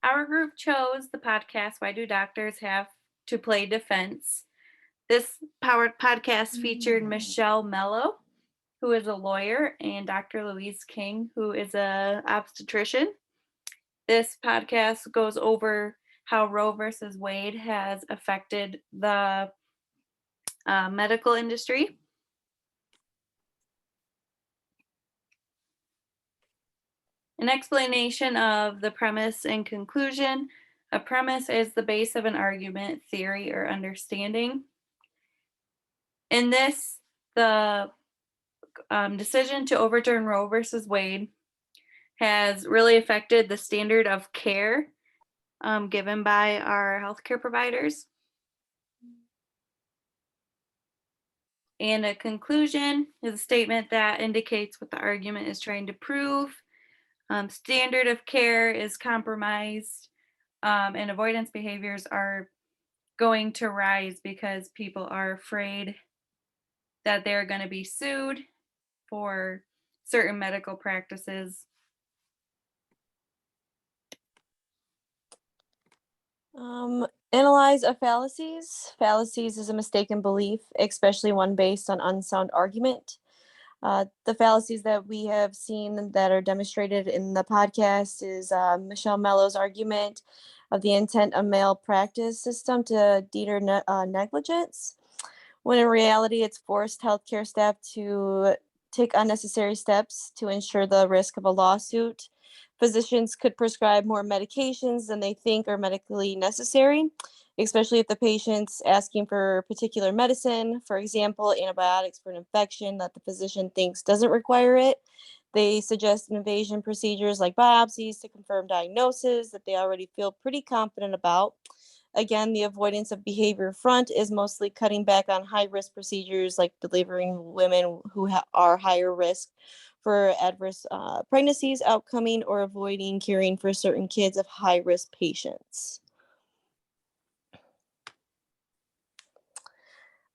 Our group chose the podcast Why Do Doctors Have to Play Defense? This powered podcast featured Michelle Mello, who is a lawyer, and Dr. Louise King, who is a obstetrician. This podcast goes over how Roe versus Wade has affected the medical industry. An explanation of the premise and conclusion. A premise is the base of an argument, theory, or understanding. In this, the decision to overturn Roe versus Wade has really affected the standard of care given by our healthcare providers. And a conclusion is a statement that indicates what the argument is trying to prove. Standard of care is compromised, and avoidance behaviors are going to rise because people are afraid that they're going to be sued for certain medical practices. Analyze of fallacies. Fallacies is a mistaken belief, especially one based on unsound argument. The fallacies that we have seen that are demonstrated in the podcast is Michelle Mello's argument of the intent of malpractice system to deter negligence, when in reality it's forced healthcare staff to take unnecessary steps to ensure the risk of a lawsuit. Physicians could prescribe more medications than they think are medically necessary, especially if the patient's asking for particular medicine, for example, antibiotics for an infection that the physician thinks doesn't require it. They suggest invasion procedures like biopsies to confirm diagnosis that they already feel pretty confident about. Again, the avoidance of behavior front is mostly cutting back on high-risk procedures like delivering women who are higher risk for adverse pregnancies outcoming or avoiding caring for certain kids of high-risk patients.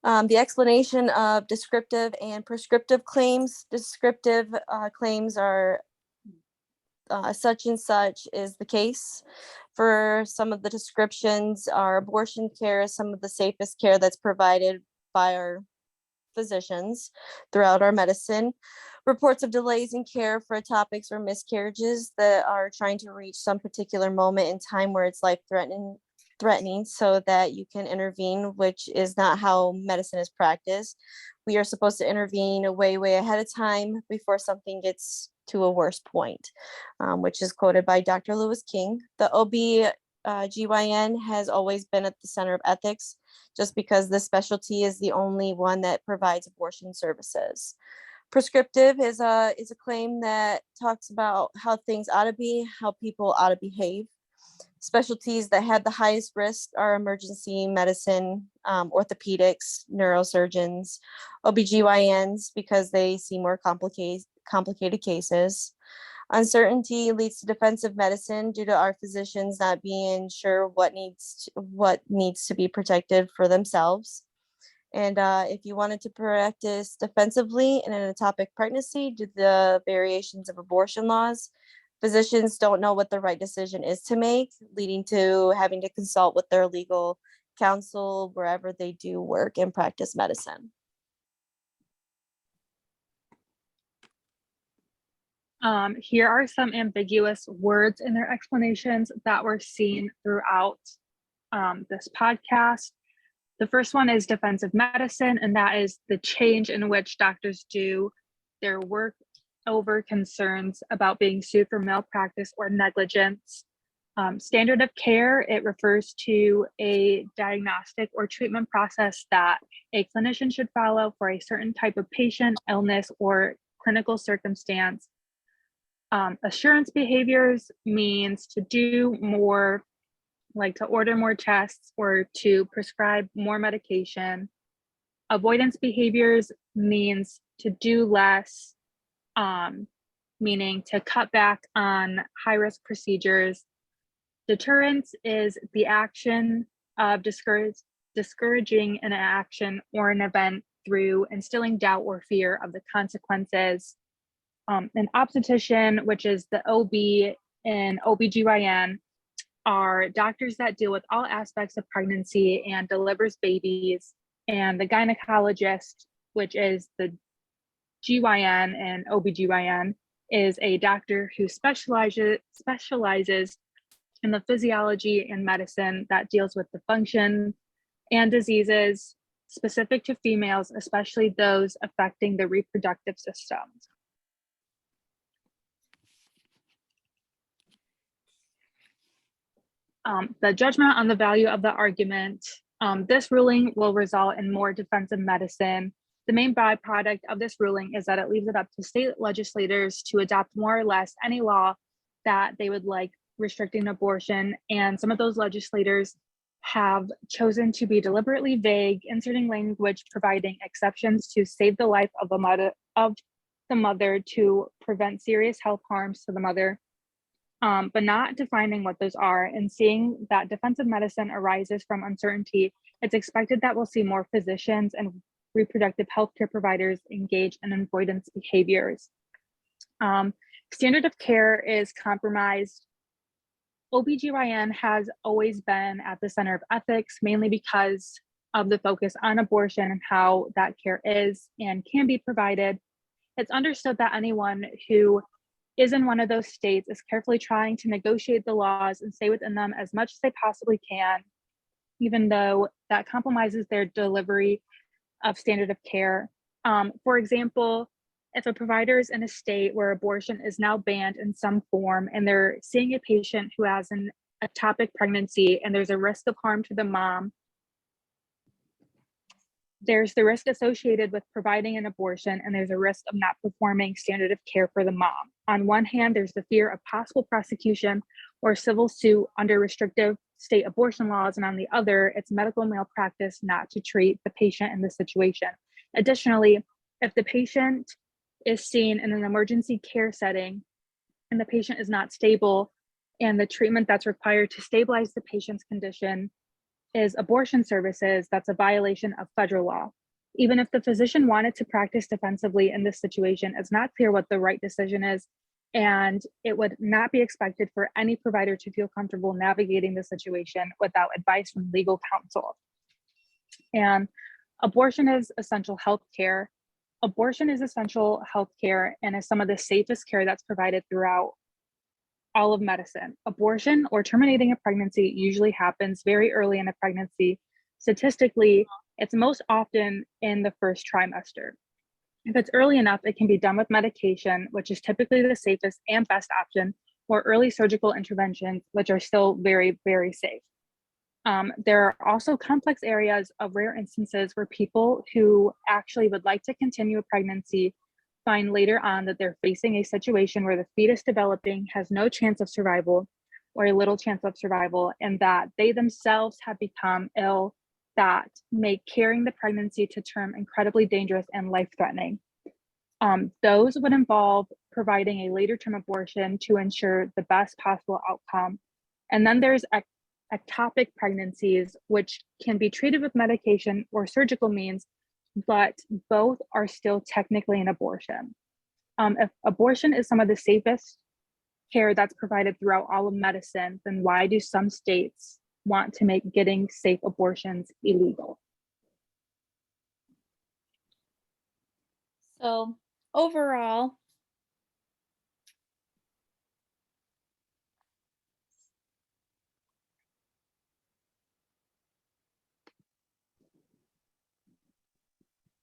The explanation of descriptive and prescriptive claims. Descriptive claims are such and such is the case. For some of the descriptions, our abortion care is some of the safest care that's provided by our physicians throughout our medicine. Reports of delays in care for ectopics or miscarriages that are trying to reach some particular moment in time where it's life-threatening so that you can intervene, which is not how medicine is practiced. We are supposed to intervene way ahead of time before something gets to a worse point, which is quoted by Dr. Louise King. The OB-GYN has always been at the center of ethics, just because this specialty is the only one that provides abortion services. Prescriptive is a claim that talks about how things ought to be, how people ought to behave. Specialties that had the highest risk are emergency medicine, orthopedics, neurosurgeons, OB-GYNs, because they see more complicated cases. Uncertainty leads to defensive medicine due to our physicians not being sure what needs to be protected for themselves. And if you wanted to practice defensively in an ectopic pregnancy due to the variations of abortion laws, physicians don't know what the right decision is to make, leading to having to consult with their legal counsel wherever they do work and practice medicine. Here are some ambiguous words in their explanations that were seen throughout this podcast. The first one is defensive medicine, and that is the change in which doctors do their work over concerns about being sued for malpractice or negligence. Standard of care, it refers to a diagnostic or treatment process that a clinician should follow for a certain type of patient, illness, or clinical circumstance. Assurance behaviors means to do more, like to order more tests or to prescribe more medication. Avoidance behaviors means to do less, meaning to cut back on high-risk procedures. Deterrence is the action of discouraging an action or an event through instilling doubt or fear of the consequences. An obstetrician, which is the OB in OB-GYN, are doctors that deal with all aspects of pregnancy and delivers babies, and the gynecologist, which is the GYN and OBGYN, is a doctor who specializes in the physiology and medicine that deals with the function and diseases specific to females, especially those affecting the reproductive system. The judgment on the value of the argument. This ruling will result in more defensive medicine. The main byproduct of this ruling is that it leaves it up to state legislators to adopt more or less any law that they would like restricting abortion. And some of those legislators have chosen to be deliberately vague, inserting language providing exceptions to save the life of the mother to prevent serious health harms to the mother. But not defining what those are. And seeing that defensive medicine arises from uncertainty, it's expected that we'll see more physicians and reproductive healthcare providers engage in avoidance behaviors. Standard of care is compromised. OBGYN has always been at the center of ethics, mainly because of the focus on abortion and how that care is and can be provided. It's understood that anyone who is in one of those states is carefully trying to negotiate the laws and stay within them as much as they possibly can, even though that compromises their delivery of standard of care. For example, if a provider is in a state where abortion is now banned in some form and they're seeing a patient who has an ectopic pregnancy and there's a risk of harm to the mom, there's the risk associated with providing an abortion, and there's a risk of not performing standard of care for the mom. On one hand, there's the fear of possible prosecution or civil suit under restrictive state abortion laws, and on the other, it's medical malpractice not to treat the patient in this situation. Additionally, if the patient is seen in an emergency care setting and the patient is not stable, and the treatment that's required to stabilize the patient's condition is abortion services, that's a violation of federal law. Even if the physician wanted to practice defensively in this situation, it's not clear what the right decision is, and it would not be expected for any provider to feel comfortable navigating the situation without advice from legal counsel. And abortion is essential health care. Abortion is essential health care and is some of the safest care that's provided throughout all of medicine. Abortion or terminating a pregnancy usually happens very early in a pregnancy. Statistically, it's most often in the first trimester. If it's early enough, it can be done with medication, which is typically the safest and best option, or early surgical interventions, which are still very, very safe. There are also complex areas of rare instances where people who actually would like to continue a pregnancy find later on that they're facing a situation where the fetus developing has no chance of survival or a little chance of survival, and that they themselves have become ill that make carrying the pregnancy to term incredibly dangerous and life-threatening. Those would involve providing a later term abortion to ensure the best possible outcome. And then there's ectopic pregnancies, which can be treated with medication or surgical means, but both are still technically an abortion. If abortion is some of the safest care that's provided throughout all of medicine, then why do some states want to make getting safe abortions illegal? So overall,